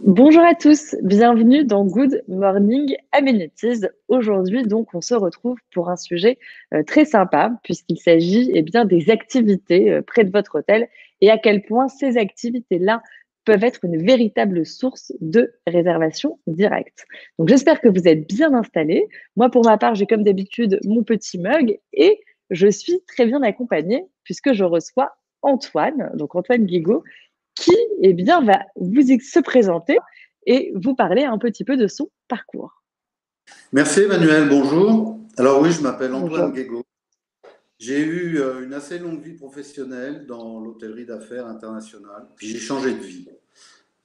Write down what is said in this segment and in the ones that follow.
Bonjour à tous, bienvenue dans Good Morning Amenities. Aujourd'hui, donc, on se retrouve pour un sujet très sympa puisqu'il s'agit bien des activités près de votre hôtel et à quel point ces activités-là peuvent être une véritable source de réservation directe. Donc, j'espère que vous êtes bien installés. Moi, pour ma part, j'ai comme d'habitude mon petit mug et je suis très bien accompagnée puisque je reçois Antoine, donc Antoine Guégaud, qui va se présenter et vous parler un petit peu de son parcours. Merci Emmanuel, bonjour. Alors oui, je m'appelle Antoine Bonjour. Guégaud. J'ai eu une assez longue vie professionnelle dans l'hôtellerie d'affaires internationale, puis j'ai changé de vie.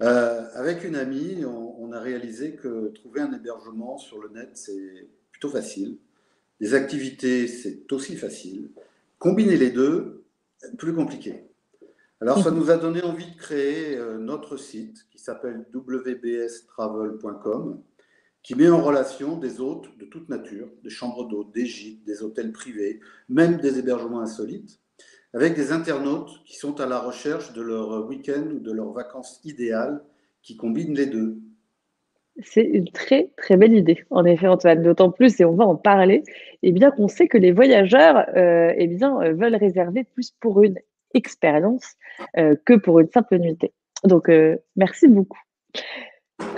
Avec une amie, on a réalisé que trouver un hébergement sur le net, c'est plutôt facile. Les activités, c'est aussi facile. Combiner les deux, plus compliqué. Alors ça nous a donné envie de créer notre site qui s'appelle wbstravel.com, qui met en relation des hôtes de toute nature, des chambres d'hôtes, des gîtes, des hôtels privés, même des hébergements insolites, avec des internautes qui sont à la recherche de leur week-end ou de leurs vacances idéales, qui combinent les deux. C'est une très très belle idée, en effet, Antoine. D'autant plus, et on va en parler, qu'on sait que les voyageurs veulent réserver plus pour une expérience que pour une simple nuitée. Donc, merci beaucoup.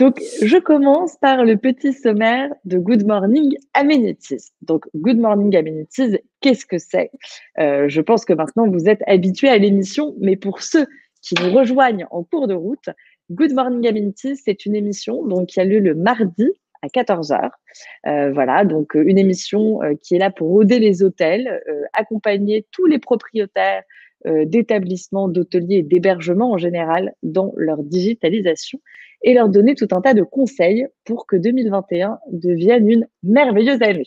Donc, je commence par le petit sommaire de Good Morning Amenities. Donc, Good Morning Amenities, qu'est-ce que c'est? Je pense que maintenant, vous êtes habitués à l'émission, mais pour ceux qui nous rejoignent en cours de route, Good Morning Amenities, c'est une émission donc, qui a lieu le mardi à 14 heures. Voilà, donc une émission qui est là pour rôder les hôtels, accompagner tous les propriétaires d'établissements, d'hôteliers et d'hébergements en général dans leur digitalisation et leur donner tout un tas de conseils pour que 2021 devienne une merveilleuse année.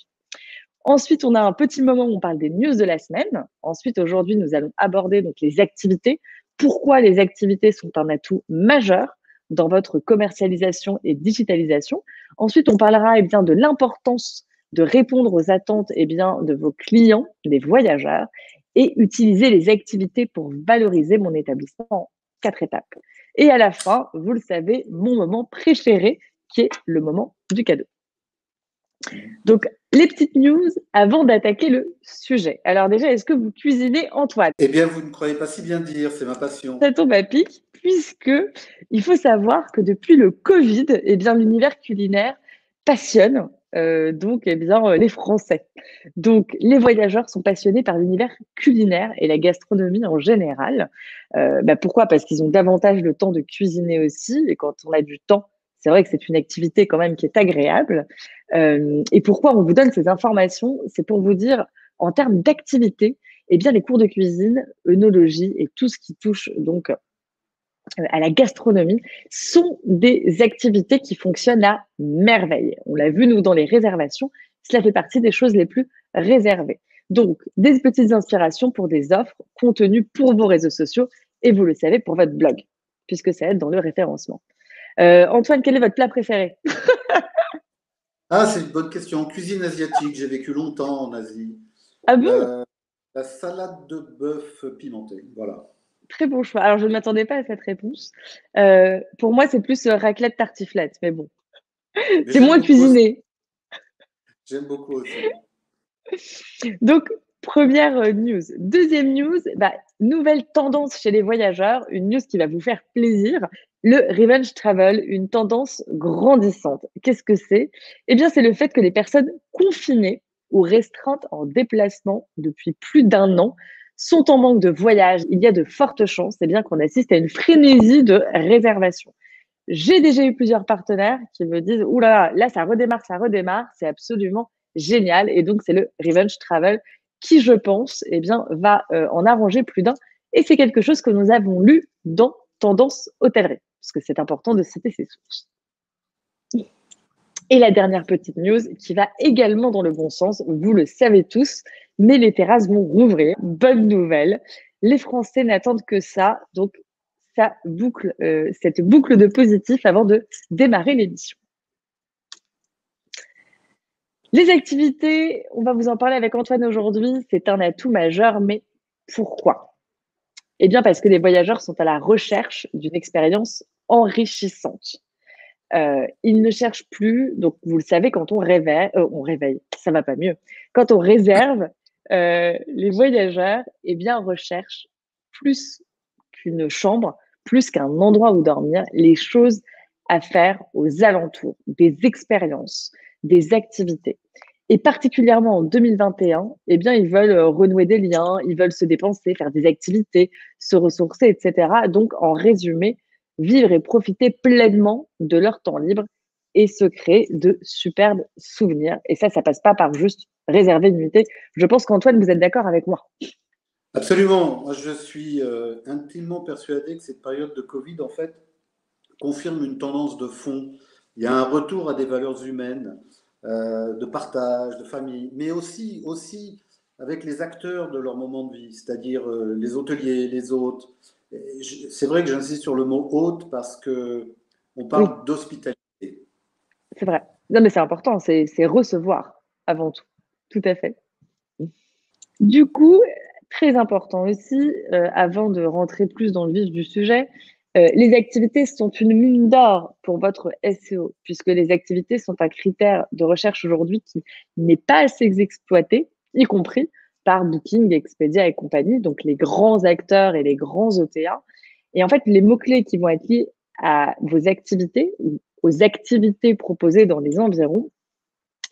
Ensuite, on a un petit moment où on parle des news de la semaine. Ensuite, aujourd'hui, nous allons aborder donc les activités. Pourquoi les activités sont un atout majeur dans votre commercialisation et digitalisation. Ensuite, on parlera de l'importance de répondre aux attentes de vos clients, des voyageurs, et utiliser les activités pour valoriser mon établissement en 4 étapes. Et à la fin, vous le savez, mon moment préféré, qui est le moment du cadeau. Donc, les petites news avant d'attaquer le sujet. Alors déjà, est-ce que vous cuisinez, Antoine? Eh bien, vous ne croyez pas si bien dire, c'est ma passion. Ça tombe à pic, puisque il faut savoir que depuis le Covid, l'univers culinaire passionne les Français. Donc, les voyageurs sont passionnés par l'univers culinaire et la gastronomie en général. Pourquoi? Parce qu'ils ont davantage le temps de cuisiner aussi. Et quand on a du temps, c'est vrai que c'est une activité quand même qui est agréable. Et pourquoi on vous donne ces informations? C'est pour vous dire, en termes d'activité, les cours de cuisine, œnologie et tout ce qui touche donc à la gastronomie sont des activités qui fonctionnent à merveille. On l'a vu, nous, dans les réservations, cela fait partie des choses les plus réservées. Donc, des petites inspirations pour des offres, contenus pour vos réseaux sociaux et vous le savez, pour votre blog, puisque ça aide dans le référencement. Antoine, quel est votre plat préféré? Ah, c'est une bonne question. Cuisine asiatique, j'ai vécu longtemps en Asie. Ah bon? Euh, la salade de bœuf pimentée, voilà. Très bon choix. Alors, je ne m'attendais pas à cette réponse. Pour moi, c'est plus raclette tartiflette, mais bon, Mais c'est j'aime moins beaucoup aussi. cuisiné. J'aime beaucoup aussi. Donc, première news. Deuxième news, nouvelle tendance chez les voyageurs, une news qui va vous faire plaisir, le revenge travel, une tendance grandissante. Qu'est-ce que c'est? C'est le fait que les personnes confinées ou restreintes en déplacement depuis plus d'un an sont en manque de voyage. Il y a de fortes chances qu'on assiste à une frénésie de réservation. J'ai déjà eu plusieurs partenaires qui me disent: ouh là, ça redémarre, c'est absolument génial. Et donc, c'est le revenge travel qui, je pense, va en arranger plus d'un. Et c'est quelque chose que nous avons lu dans Tendance Hôtellerie, parce que c'est important de citer ses sources. Et la dernière petite news qui va également dans le bon sens, vous le savez tous, mais les terrasses vont rouvrir. Bonne nouvelle. Les Français n'attendent que ça. Donc, cette boucle de positif avant de démarrer l'émission. Les activités, on va vous en parler avec Antoine aujourd'hui, c'est un atout majeur, mais pourquoi? Parce que les voyageurs sont à la recherche d'une expérience enrichissante. Ils ne cherchent plus, donc vous le savez, quand on réveille, ça va pas mieux. Quand on réserve, les voyageurs, eh bien, recherchent plus qu'une chambre, plus qu'un endroit où dormir, les choses à faire aux alentours, des expériences, des activités. Et particulièrement en 2021, eh bien, ils veulent renouer des liens, ils veulent se dépenser, faire des activités, se ressourcer, etc. Donc, en résumé, vivre et profiter pleinement de leur temps libre et se créer de superbes souvenirs. Et ça passe pas par juste réserver une nuitée. Je pense qu'Antoine, vous êtes d'accord avec moi. Absolument. Moi, je suis intimement persuadé que cette période de Covid, en fait, confirme une tendance de fond. Il y a un retour à des valeurs humaines, de partage, de famille, mais aussi avec les acteurs de leur moment de vie, c'est-à-dire les hôteliers, les hôtes. C'est vrai que j'insiste sur le mot hôte parce que on Oui, parle d'hospitalité. c'est vrai. Non, mais c'est important, c'est recevoir avant tout. Tout à fait. Du coup, très important aussi, avant de rentrer plus dans le vif du sujet, les activités sont une mine d'or pour votre SEO, puisque les activités sont un critère de recherche aujourd'hui qui n'est pas assez exploité, y compris par Booking, Expedia et compagnie, donc les grands acteurs et les grands OTA. Et en fait, les mots-clés qui vont être liés à vos activités ou aux activités proposées dans les environs,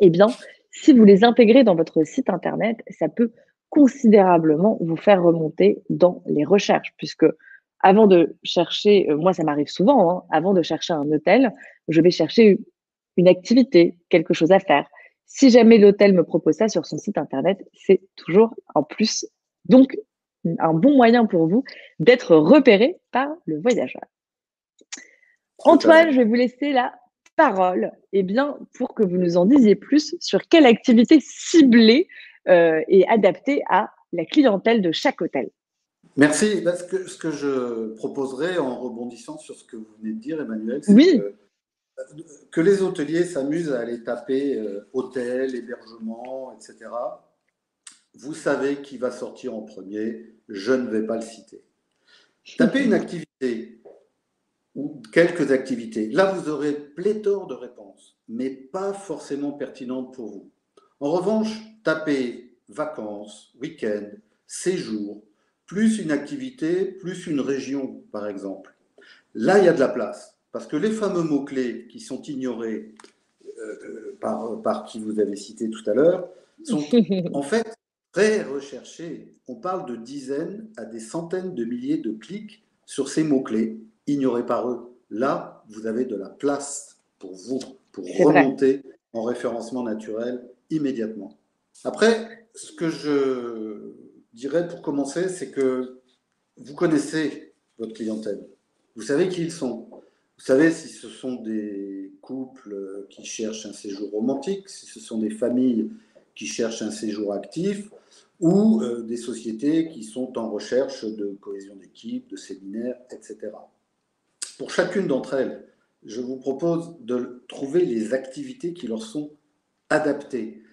eh bien, si vous les intégrez dans votre site internet, ça peut considérablement vous faire remonter dans les recherches, puisque avant de chercher, moi ça m'arrive souvent, hein, avant de chercher un hôtel, je vais chercher une activité, quelque chose à faire. Si jamais l'hôtel me propose ça sur son site internet, c'est toujours un plus. Donc, un bon moyen pour vous d'être repéré par le voyageur. Tout à Antoine, fait. je vais vous laisser la parole, eh bien, pour que vous nous en disiez plus sur quelle activité ciblée et adaptée à la clientèle de chaque hôtel. Merci. Ben, ce que je proposerais en rebondissant sur ce que vous venez de dire, Emmanuel, c'est Oui, que les hôteliers s'amusent à aller taper hôtel, hébergement, etc. Vous savez qui va sortir en premier, je ne vais pas le citer. Tapez une activité ou quelques activités. Là, vous aurez pléthore de réponses, mais pas forcément pertinentes pour vous. En revanche, tapez vacances, week-end, séjour, plus une activité, plus une région, par exemple. Là, il y a de la place, parce que les fameux mots-clés qui sont ignorés par qui vous avez cité tout à l'heure sont en fait très recherchés. On parle de dizaines à des centaines de milliers de clics sur ces mots-clés, ignorés par eux. Là, vous avez de la place pour vous, pour c'est vrai. remonter en référencement naturel immédiatement. Après, ce que je dirais pour commencer, c'est que vous connaissez votre clientèle. Vous savez qui ils sont. Vous savez si ce sont des couples qui cherchent un séjour romantique, si ce sont des familles qui cherchent un séjour actif, ou des sociétés qui sont en recherche de cohésion d'équipe, de séminaires, etc. Pour chacune d'entre elles, je vous propose de trouver les activités qui leur sont adaptées.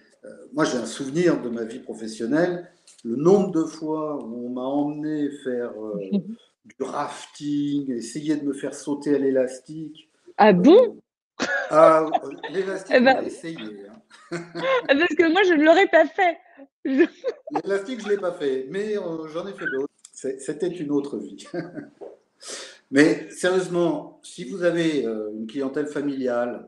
Moi, j'ai un souvenir de ma vie professionnelle, le nombre de fois où on m'a emmené faire du rafting, essayer de me faire sauter à l'élastique. Ah bon? Euh, l'élastique, Eh on a ben, essayé. Hein. parce que moi, je ne l'aurais pas fait. Je- L'élastique, je ne l'ai pas fait, mais j'en ai fait d'autres. C'était une autre vie. Mais sérieusement, si vous avez une clientèle familiale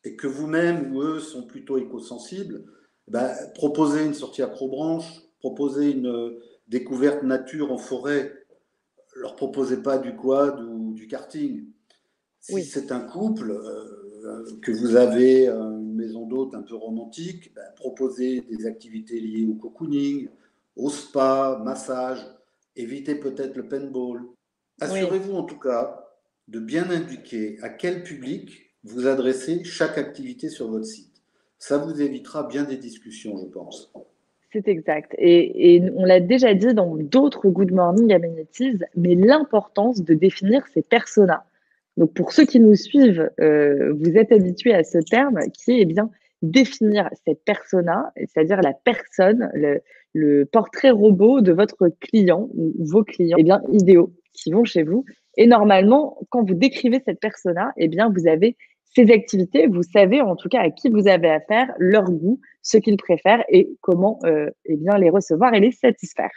et que vous-même ou eux sont plutôt éco-sensibles, ben, proposez une sortie accrobranche, proposez une découverte nature en forêt, leur proposez pas du quad ou du karting. Si Oui, c'est un couple, que vous avez une maison d'hôte un peu romantique, ben, proposez des activités liées au cocooning, au spa, massage, évitez peut-être le paintball. oui. Assurez-vous en tout cas de bien indiquer à quel public vous adressez chaque activité sur votre site. Ça vous évitera bien des discussions, je pense. C'est exact. Et on l'a déjà dit dans d'autres Good Morning Amenities, mais l'importance de définir ces personas. Donc, pour ceux qui nous suivent, vous êtes habitués à ce terme qui est eh bien définir ces personas, c'est-à-dire la personne, le portrait robot de votre client ou vos clients eh bien, idéaux qui vont chez vous. Et normalement, quand vous décrivez cette persona, eh bien, vous avez ces activités, vous savez en tout cas à qui vous avez affaire, leur goût, ce qu'ils préfèrent et comment eh bien, les recevoir et les satisfaire.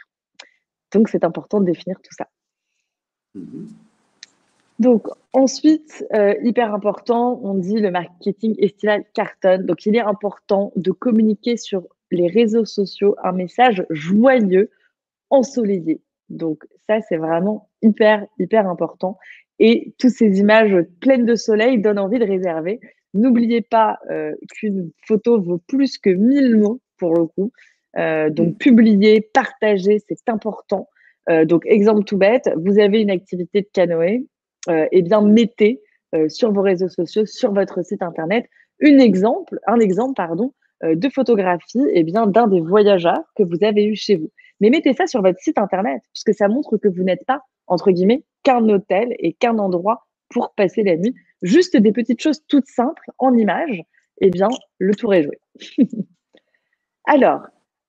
Donc, c'est important de définir tout ça. Mhm. Donc, ensuite, hyper important, on dit le marketing estival cartonne. Donc, il est important de communiquer sur les réseaux sociaux un message joyeux, ensoleillé. Donc, ça, c'est vraiment hyper, hyper important. Et toutes ces images pleines de soleil donnent envie de réserver. N'oubliez pas qu'une photo vaut plus que 1000 mots pour le coup. Donc, publier, partager, c'est important. Donc, exemple tout bête, vous avez une activité de canoë, eh bien, mettez sur vos réseaux sociaux, sur votre site internet, un exemple, pardon, de photographie eh bien, d'un des voyageurs que vous avez eu chez vous. Mais mettez ça sur votre site internet, puisque ça montre que vous n'êtes pas, entre guillemets, qu'un hôtel et qu'un endroit pour passer la nuit. Juste des petites choses toutes simples en images, eh bien, le tour est joué. Alors,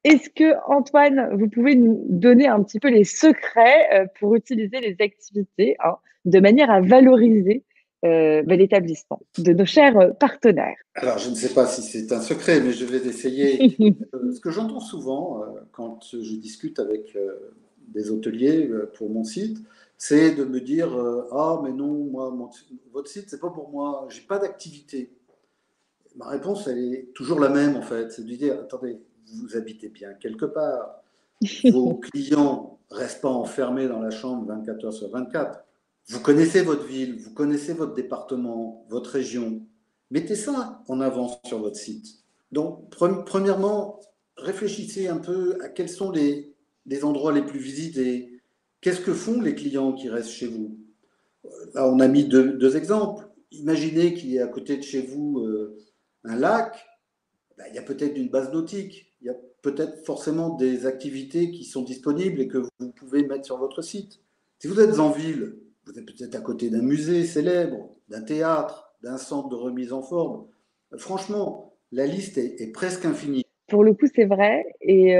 est-ce que, Antoine, vous pouvez nous donner un petit peu les secrets pour utiliser les activités de manière à valoriser l'établissement de nos chers partenaires? Alors, je ne sais pas si c'est un secret, mais je vais essayer. Ce que j'entends souvent quand je discute avec des hôteliers pour mon site, c'est de me dire ah, mais non, moi, votre site, c'est pas pour moi, j'ai pas d'activité. Ma réponse, elle est toujours la même en fait, c'est de lui dire attendez, vous habitez bien quelque part, vos clients ne restent pas enfermés dans la chambre 24 heures sur 24. Vous connaissez votre ville, vous connaissez votre département, votre région. Mettez ça en avant sur votre site. Donc, premièrement, réfléchissez un peu à quels sont les endroits les plus visités. Qu'est-ce que font les clients qui restent chez vous? Là, on a mis deux exemples. Imaginez qu'il y ait à côté de chez vous un lac. Ben, il y a peut-être une base nautique. Il y a peut-être forcément des activités qui sont disponibles et que vous pouvez mettre sur votre site. Si vous êtes en ville, vous êtes peut-être à côté d'un musée célèbre, d'un théâtre, d'un centre de remise en forme. Franchement, la liste est presque infinie. Pour le coup, c'est vrai. Et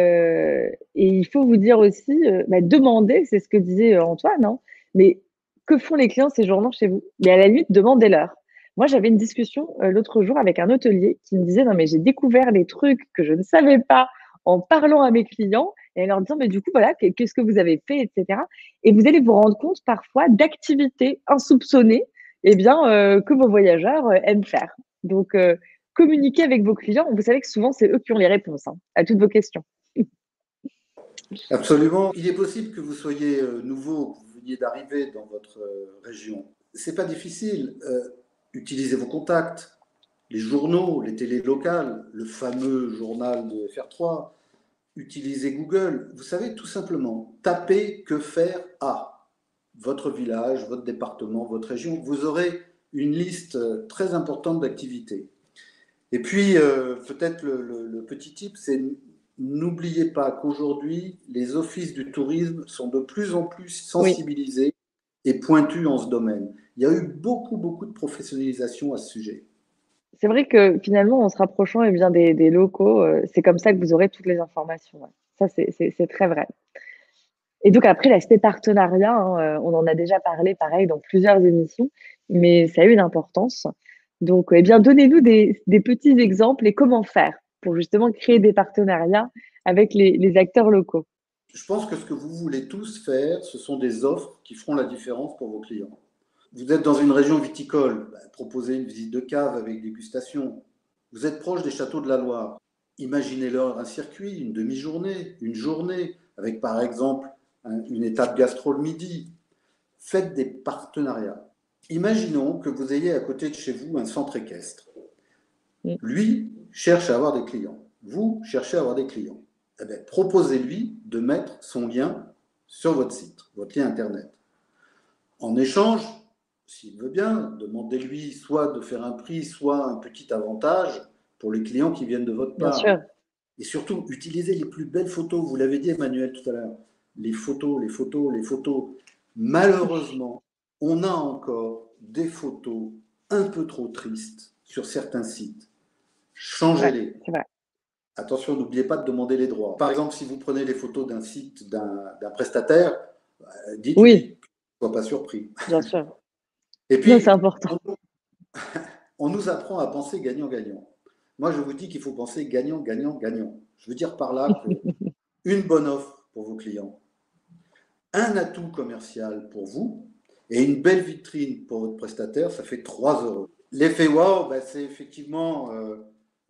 il faut vous dire aussi, demandez, c'est ce que disait Antoine, hein, mais que font les clients séjournant chez vous? Mais à la limite, demandez-leur. Moi, j'avais une discussion l'autre jour avec un hôtelier qui me disait, non, mais j'ai découvert les trucs que je ne savais pas en parlant à mes clients et en leur disant, mais du coup, voilà, qu'est-ce que vous avez fait, etc. Et vous allez vous rendre compte parfois d'activités insoupçonnées, eh bien, que vos voyageurs aiment faire. Donc, communiquer avec vos clients. Vous savez que souvent, c'est eux qui ont les réponses à toutes vos questions. Absolument. Il est possible que vous soyez nouveau, que vous veniez d'arriver dans votre région. C'est pas difficile. Utilisez vos contacts, les journaux, les télés locales, le fameux journal de FR3. Utilisez Google. Vous savez, tout simplement, tapez que faire à votre village, votre département, votre région. Vous aurez une liste très importante d'activités. Et puis, peut-être le petit tip, c'est n'oubliez pas qu'aujourd'hui, les offices du tourisme sont de plus en plus Oui, sensibilisés et pointus en ce domaine. Il y a eu beaucoup, beaucoup de professionnalisation à ce sujet. c'est vrai que finalement, en se rapprochant eh bien, des locaux, c'est comme ça que vous aurez toutes les informations. Ouais. Ça, c'est très vrai. Et donc après, l'aspect partenariat, on en a déjà parlé pareil dans plusieurs émissions, mais ça a eu une importance. Donc, eh bien, donnez-nous des petits exemples et comment faire pour justement créer des partenariats avec les acteurs locaux. Je pense que ce que vous voulez tous faire, ce sont des offres qui feront la différence pour vos clients. Vous êtes dans une région viticole, proposez une visite de cave avec dégustation. Vous êtes proche des châteaux de la Loire, imaginez-leur un circuit, une demi-journée, une journée, avec par exemple une étape gastro le midi. Faites des partenariats. Imaginons que vous ayez à côté de chez vous un centre équestre. Mm. Lui cherche à avoir des clients. Vous cherchez à avoir des clients. Eh bien, proposez-lui de mettre son lien sur votre site, votre lien Internet. En échange, s'il veut bien, demandez-lui soit de faire un prix, soit un petit avantage pour les clients qui viennent de votre Bien sûr. part. Et surtout, utilisez les plus belles photos. Vous l'avez dit, Emmanuel, tout à l'heure. Les photos, les photos, les photos. Malheureusement, on a encore des photos un peu trop tristes sur certains sites. Ouais, Changez-les. c'est vrai. Attention, n'oubliez pas de demander les droits. Par exemple, si vous prenez les photos d'un site d'un prestataire, dites-lui Oui, qu'il ne soit pas surpris. bien sûr. Et Non, c'est puis, important. On nous apprend à penser gagnant-gagnant. Moi, je vous dis qu'il faut penser gagnant-gagnant-gagnant. Je veux dire par là que une bonne offre pour vos clients, un atout commercial pour vous et une belle vitrine pour votre prestataire, ça fait 3 euros. L'effet wow, ben, c'est effectivement,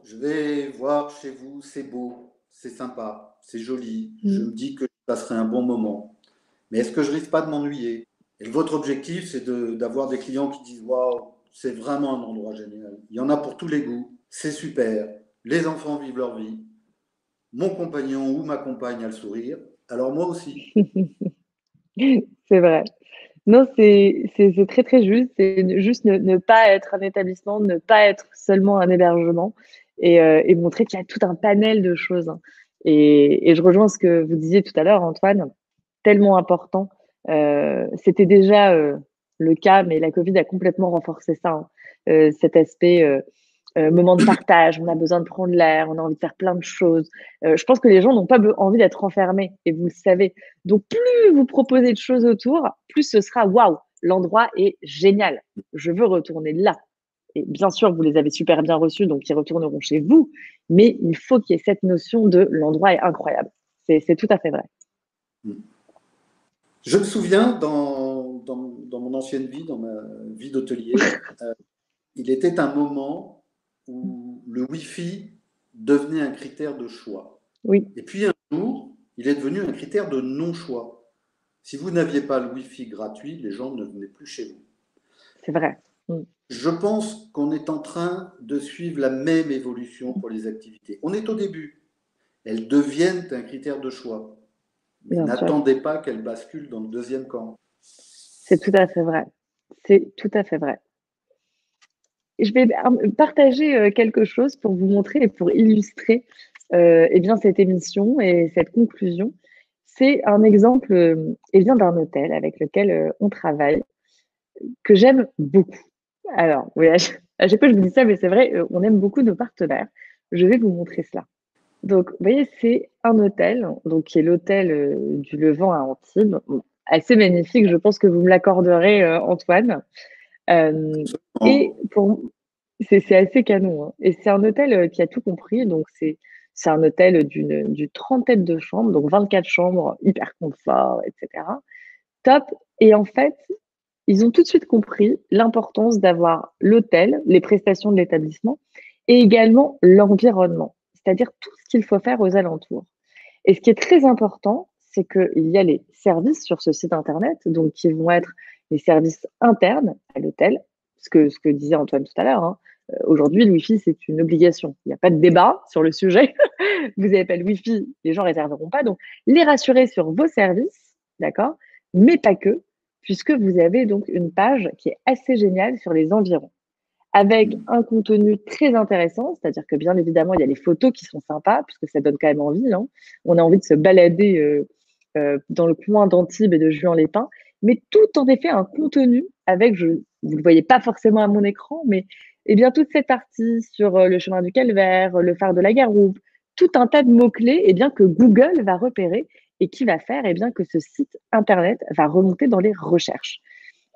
je vais voir chez vous, c'est beau, c'est sympa, c'est joli, je me dis que je passerai un bon moment. Mais est-ce que je risque pas de m'ennuyer? Et votre objectif, c'est d'avoir des clients qui disent waouh, c'est vraiment un endroit génial. Il y en a pour tous les goûts, c'est super. Les enfants vivent leur vie. Mon compagnon ou ma compagne a le sourire. Alors moi aussi. C'est vrai. Non, c'est très, très juste. C'est juste ne pas être un établissement, ne pas être seulement un hébergement et montrer qu'il y a tout un panel de choses, hein. Et je rejoins ce que vous disiez tout à l'heure, Antoine, tellement important. C'était déjà le cas, mais la Covid a complètement renforcé ça, hein. Cet aspect moment de partage, on a besoin de prendre l'air, on a envie de faire plein de choses. Je pense que les gens n'ont pas envie d'être enfermés, et vous le savez. Donc, plus vous proposez de choses autour, plus ce sera waouh, l'endroit est génial. Je veux retourner là. Et bien sûr, vous les avez super bien reçus, donc ils retourneront chez vous. Mais il faut qu'il y ait cette notion de l'endroit est incroyable. C'est tout à fait vrai. Je me souviens dans mon ancienne vie, dans ma vie d'hôtelier, il était un moment où le Wi-Fi devenait un critère de choix. Oui, Et puis un jour, il est devenu un critère de non-choix. Si vous n'aviez pas le Wi-Fi gratuit, les gens ne venaient plus chez vous. c'est vrai. Mm. Je pense qu'on est en train de suivre la même évolution pour les activités. On est au début. Elles deviennent un critère de choix. Mais Bien sûr. n'attendez pas qu'elles basculent dans le deuxième camp. C'est tout à fait vrai. C'est tout à fait vrai. Je vais partager quelque chose pour vous montrer et pour illustrer eh bien, cette émission et cette conclusion. C'est un exemple eh bien, d'un hôtel avec lequel on travaille, que j'aime beaucoup. Alors, oui, à chaque fois je vous dis ça, mais c'est vrai, on aime beaucoup nos partenaires. Je vais vous montrer cela. Donc, vous voyez, c'est un hôtel, donc, qui est l'hôtel du Levant à Antibes. Bon, assez magnifique, je pense que vous me l'accorderez, Antoine. Et pour c'est assez canon, hein. Et c'est un hôtel qui a tout compris. Donc, c'est un hôtel d'une trentaine de chambres, donc 24 chambres, hyper confort, etc. Top. Et en fait, ils ont tout de suite compris l'importance d'avoir l'hôtel, les prestations de l'établissement et également l'environnement, c'est-à-dire tout ce qu'il faut faire aux alentours. Et ce qui est très important, c'est qu'il y a les services sur ce site internet, donc qui vont être les services internes à l'hôtel, ce que disait Antoine tout à l'heure, hein. Aujourd'hui, le Wi-Fi, c'est une obligation. Il n'y a pas de débat sur le sujet. Vous n'avez pas le Wi-Fi, les gens ne réserveront pas. Donc, les rassurer sur vos services, d'accord, mais pas que, puisque vous avez donc une page qui est assez géniale sur les environs, avec un contenu très intéressant, c'est-à-dire que bien évidemment, il y a les photos qui sont sympas, puisque ça donne quand même envie, hein. On a envie de se balader dans le coin d'Antibes et de Juan-les-Pins, mais tout en effet un contenu avec, vous ne le voyez pas forcément à mon écran, mais eh bien, toute cette partie sur le chemin du Calvaire, le phare de la Garoupe, tout un tas de mots-clés eh bien, que Google va repérer et qui va faire eh bien, que ce site internet va remonter dans les recherches.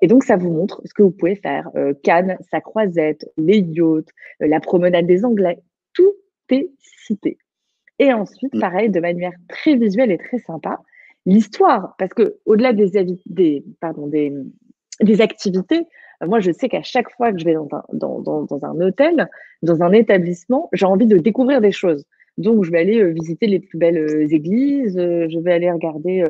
Et donc, ça vous montre ce que vous pouvez faire. Cannes, sa croisette, les yachts, la promenade des Anglais, tout est cité. Et ensuite, pareil, de manière très visuelle et très sympa, l'histoire, parce que au-delà des activités, moi, je sais qu'à chaque fois que je vais dans un hôtel, dans un établissement, j'ai envie de découvrir des choses. Donc, je vais aller visiter les plus belles églises, je vais aller regarder,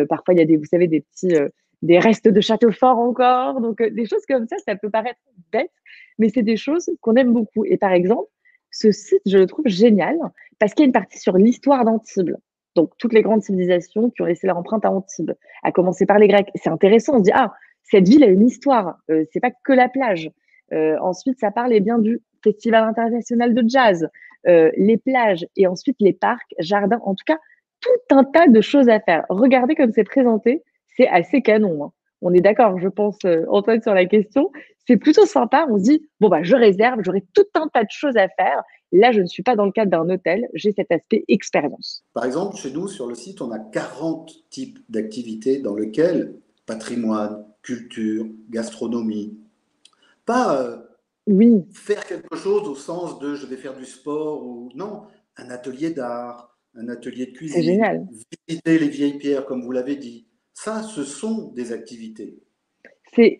parfois, il y a vous savez, des restes de château fort encore. Donc, des choses comme ça peut paraître bête, mais c'est des choses qu'on aime beaucoup. Et par exemple, ce site, je le trouve génial parce qu'il y a une partie sur l'histoire d'Antibes. Donc, toutes les grandes civilisations qui ont laissé leur empreinte à Antibes, à commencer par les Grecs. C'est intéressant, on se dit, ah, cette ville a une histoire, c'est pas que la plage. Ensuite, ça parle eh bien du Festival international de jazz, les plages et ensuite les parcs, jardins, en tout cas, tout un tas de choses à faire. Regardez comme c'est présenté, c'est assez canon, hein. On est d'accord, je pense, Antoine, sur la question. C'est plutôt sympa. On se dit, bon, bah, je réserve, j'aurai tout un tas de choses à faire. Là, je ne suis pas dans le cadre d'un hôtel, j'ai cet aspect expérience. Par exemple, chez nous, sur le site, on a 40 types d'activités dans lesquelles patrimoine, culture, gastronomie, pas Oui, faire quelque chose au sens de je vais faire du sport ou non, un atelier d'art, un atelier de c'est cuisine, génial. visiter les vieilles pierres comme vous l'avez dit. Ça, ce sont des activités.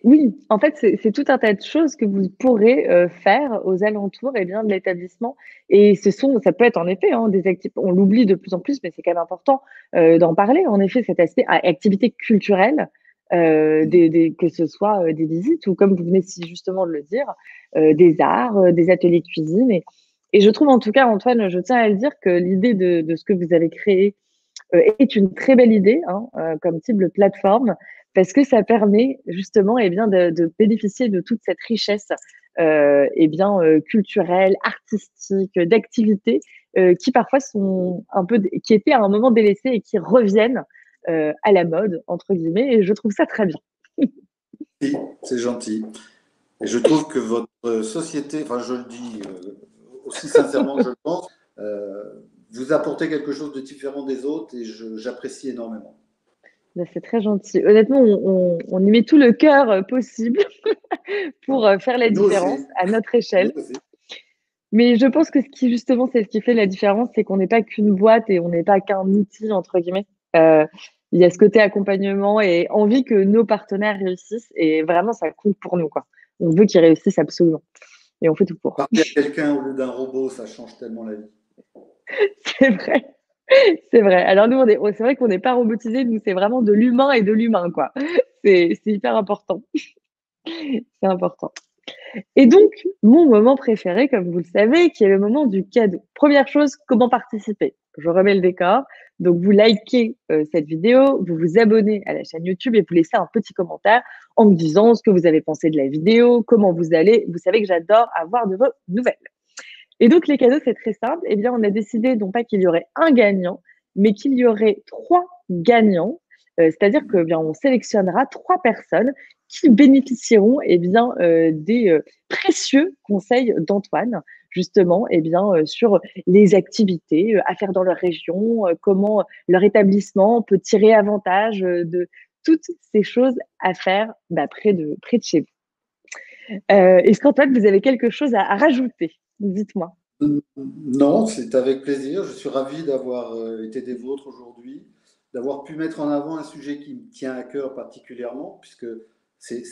Oui, en fait, c'est tout un tas de choses que vous pourrez, faire aux alentours, eh bien, de l'établissement et ça peut être en effet, hein, des activités. On l'oublie de plus en plus, mais c'est quand même important, d'en parler. En effet, cet aspect activité culturelle, que ce soit, des visites ou comme vous venez si justement de le dire, des arts, des ateliers de cuisine et je trouve en tout cas, Antoine, je tiens à le dire que l'idée de ce que vous avez créé est une très belle idée, hein, comme type de plateforme, parce que ça permet justement eh bien, de bénéficier de toute cette richesse eh bien, culturelle, artistique, d'activités qui parfois sont un peu, qui étaient à un moment délaissées et qui reviennent à la mode, entre guillemets, et je trouve ça très bien. Oui, c'est gentil. Et je trouve que votre société, enfin je le dis aussi sincèrement que je le pense, euh, vous apportez quelque chose de différent des autres et j'apprécie énormément. Ben, c'est très gentil. Honnêtement, on y met tout le cœur possible pour faire la Et nous différence aussi, à notre nous échelle. aussi. Mais je pense que ce qui justement, c'est ce qui fait la différence, c'est qu'on n'est pas qu'une boîte et on n'est pas qu'un outil entre guillemets. Heu, il y a ce côté accompagnement et envie que nos partenaires réussissent et vraiment ça compte pour nous, quoi. On veut qu'ils réussissent absolument et on fait tout pour. Parler à quelqu'un au lieu d'un robot, ça change tellement la vie. C'est vrai, c'est vrai. Alors nous, c'est vrai qu'on n'est pas robotisés, nous, c'est vraiment de l'humain et de l'humain, quoi. C'est hyper important. C'est important. Et donc, mon moment préféré, comme vous le savez, qui est le moment du cadeau. Première chose, comment participer? Je remets le décor. Donc, vous likez cette vidéo, vous vous abonnez à la chaîne YouTube et vous laissez un petit commentaire en me disant ce que vous avez pensé de la vidéo, comment vous allez. Vous savez que j'adore avoir de vos nouvelles. Et donc, les cadeaux, c'est très simple. Eh bien, on a décidé non pas qu'il y aurait un gagnant, mais qu'il y aurait trois gagnants. C'est-à-dire que, eh bien, on sélectionnera trois personnes qui bénéficieront eh bien, des précieux conseils d'Antoine, justement, eh bien, sur les activités à faire dans leur région, comment leur établissement peut tirer avantage de toutes ces choses à faire bah, près de chez vous. Est-ce qu'Antoine, vous avez quelque chose à rajouter? Dites-moi. Non, c'est avec plaisir. Je suis ravi d'avoir été des vôtres aujourd'hui, d'avoir pu mettre en avant un sujet qui me tient à cœur particulièrement, puisque c'est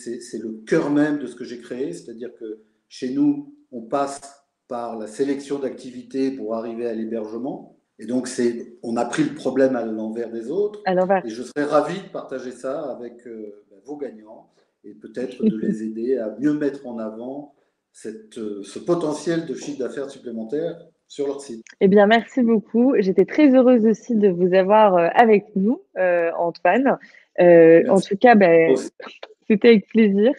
le cœur même de ce que j'ai créé, c'est-à-dire que chez nous, on passe par la sélection d'activités pour arriver à l'hébergement. Et donc, on a pris le problème à l'envers des autres. À l'envers. Et je serais ravi de partager ça avec vos gagnants et peut-être de les aider à mieux mettre en avant ce potentiel de chiffre d'affaires supplémentaire sur leur site. Eh bien, merci beaucoup. J'étais très heureuse aussi de vous avoir avec nous, Antoine. En Merci tout cas, ben, aussi. c'était avec plaisir.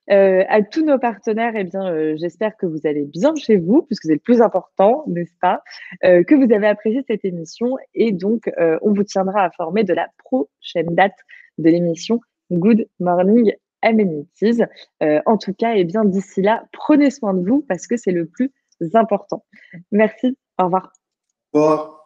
À tous nos partenaires, eh bien, j'espère que vous allez bien chez vous, puisque c'est le plus important, n'est-ce pas? Que vous avez apprécié cette émission et donc, on vous tiendra informé de la prochaine date de l'émission Good Morning Amenities. En tout cas, eh bien, d'ici là, prenez soin de vous parce que c'est le plus important. Merci, au revoir. Au revoir.